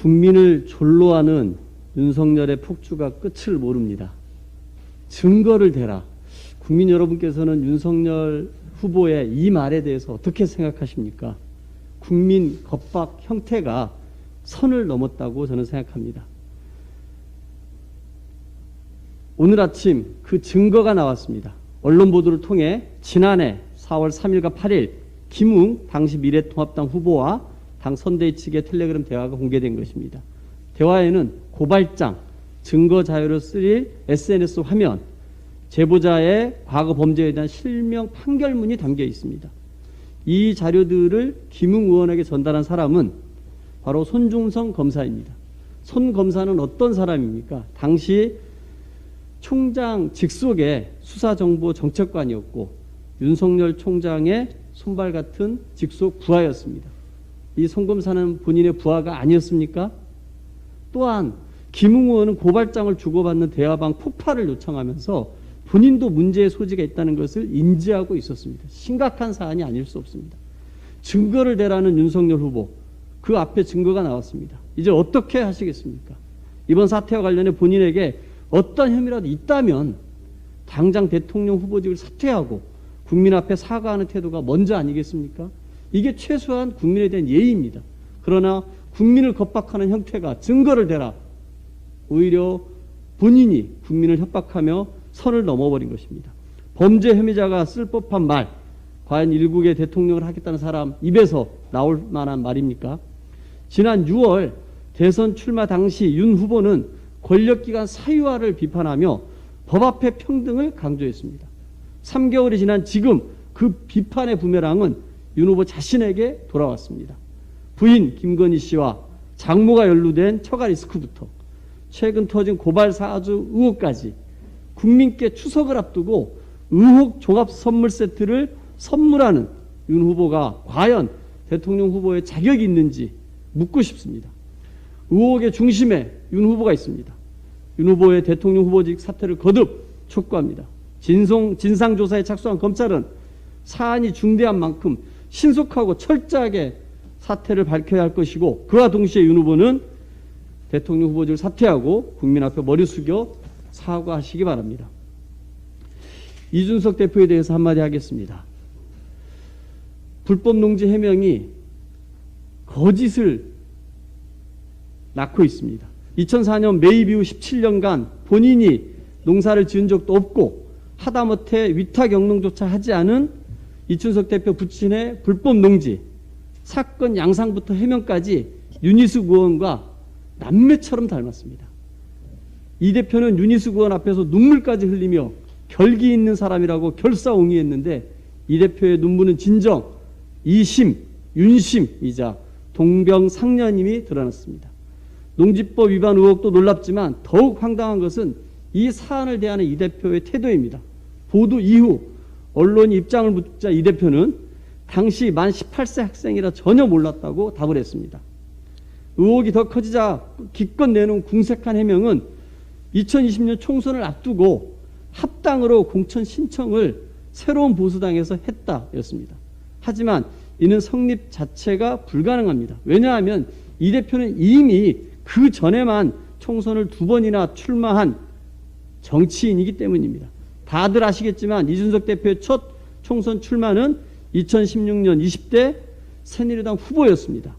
국민을 졸로하는 윤석열의 폭주가 끝을 모릅니다. 증거를 대라. 국민 여러분께서는 윤석열 후보의 이 말에 대해서 어떻게 생각하십니까? 국민 겁박 형태가 선을 넘었다고 저는 생각합니다. 오늘 아침 그 증거가 나왔습니다. 언론 보도를 통해 지난해 4월 3일과 8일 김웅 당시 미래통합당 후보와 당 선대위 측의 텔레그램 대화가 공개된 것입니다. 대화에는 고발장, 증거 자료로 쓰일 SNS 화면, 제보자의 과거 범죄에 대한 실명 판결문이 담겨 있습니다. 이 자료들을 김웅 의원에게 전달한 사람은 바로 손중성 검사입니다. 손 검사는 어떤 사람입니까? 당시 총장 직속의 수사정보정책관이었고 윤석열 총장의 손발 같은 직속 부하였습니다. 이 손 검사는 본인의 부하가 아니었습니까? 또한 김웅 의원은 고발장을 주고받는 대화방 폭파를 요청하면서 본인도 문제의 소지가 있다는 것을 인지하고 있었습니다. 심각한 사안이 아닐 수 없습니다. 증거를 대라는 윤석열 후보, 그 앞에 증거가 나왔습니다. 이제 어떻게 하시겠습니까? 이번 사태와 관련해 본인에게 어떤 혐의라도 있다면 당장 대통령 후보직을 사퇴하고 국민 앞에 사과하는 태도가 먼저 아니겠습니까? 이게 최소한 국민에 대한 예의입니다. 그러나 국민을 겁박하는 형태가 증거를 대라. 오히려 본인이 국민을 협박하며 선을 넘어버린 것입니다. 범죄 혐의자가 쓸 법한 말, 과연 일국의 대통령을 하겠다는 사람 입에서 나올 만한 말입니까? 지난 6월 대선 출마 당시 윤 후보는 권력기관 사유화를 비판하며 법 앞의 평등을 강조했습니다. 3개월이 지난 지금 그 비판의 부메랑은 윤 후보 자신에게 돌아왔습니다. 부인 김건희 씨와 장모가 연루된 처가 리스크부터 최근 터진 고발 사주 의혹까지 국민께 추석을 앞두고 의혹 종합 선물 세트를 선물하는 윤 후보가 과연 대통령 후보의 자격이 있는지 묻고 싶습니다. 의혹의 중심에 윤 후보가 있습니다. 윤 후보의 대통령 후보직 사퇴를 거듭 촉구합니다. 진상조사에 착수한 검찰은 사안이 중대한 만큼 신속하고 철저하게 사태를 밝혀야 할 것이고, 그와 동시에 윤 후보는 대통령 후보직을 사퇴하고 국민 앞에 머리 숙여 사과하시기 바랍니다. 이준석 대표에 대해서 한마디 하겠습니다. 불법 농지 해명이 거짓을 낳고 있습니다. 2004년 매입 이후 17년간 본인이 농사를 지은 적도 없고 하다못해 위탁 영농조차 하지 않은 이준석 대표 부친의 불법 농지, 사건 양상부터 해명까지 윤희숙 의원과 남매처럼 닮았습니다. 이 대표는 윤희숙 의원 앞에서 눈물까지 흘리며 결기 있는 사람이라고 결사옹위했는데, 이 대표의 눈물은 진정 이심, 윤심이자 동병상련임이 드러났습니다. 농지법 위반 의혹도 놀랍지만 더욱 황당한 것은 이 사안을 대하는 이 대표의 태도입니다. 보도 이후 언론이 입장을 묻자 이 대표는 당시 만 18세 학생이라 전혀 몰랐다고 답을 했습니다. 의혹이 더 커지자 기껏 내놓은 궁색한 해명은 2020년 총선을 앞두고 합당으로 공천 신청을 새로운 보수당에서 했다였습니다. 하지만 이는 성립 자체가 불가능합니다. 왜냐하면 이 대표는 이미 그 전에만 총선을 2번이나 출마한 정치인이기 때문입니다. 다들 아시겠지만 이준석 대표의 첫 총선 출마는 2016년 20대 새누리당 후보였습니다.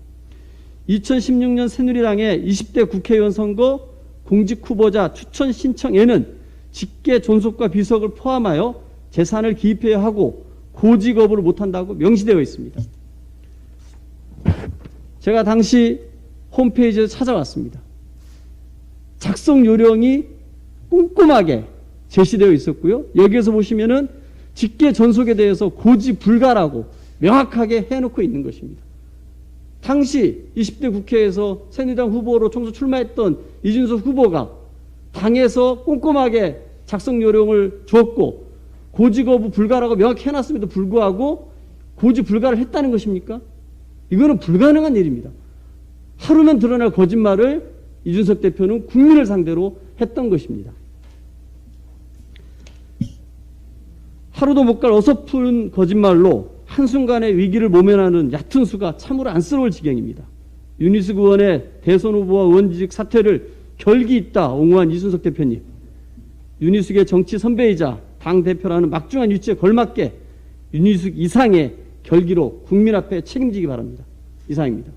2016년 새누리당의 20대 국회의원 선거 공직 후보자 추천 신청에는 직계 존속과 비석을 포함하여 재산을 기입해야 하고 고지 거부를 못한다고 명시되어 있습니다. 제가 당시 홈페이지에 찾아왔습니다. 작성 요령이 꼼꼼하게 제시되어 있었고요. 여기에서 보시면은 직계 전속에 대해서 고지 불가라고 명확하게 해놓고 있는 것입니다. 당시 20대 국회에서 새누리당 후보로 총선 출마했던 이준석 후보가 당에서 꼼꼼하게 작성 요령을 줬고 고지 거부 불가라고 명확히 해놨음에도 불구하고 고지 불가를 했다는 것입니까? 이거는 불가능한 일입니다. 하루면 드러날 거짓말을 이준석 대표는 국민을 상대로 했던 것입니다. 하루도 못 갈 어설픈 거짓말로 한순간의 위기를 모면하는 얕은 수가 참으로 안쓰러울 지경입니다. 윤희숙 의원의 대선 후보와 의원직 사퇴를 결기 있다 옹호한 이순석 대표님, 윤희숙의 정치 선배이자 당 대표라는 막중한 위치에 걸맞게 윤희숙 이상의 결기로 국민 앞에 책임지기 바랍니다. 이상입니다.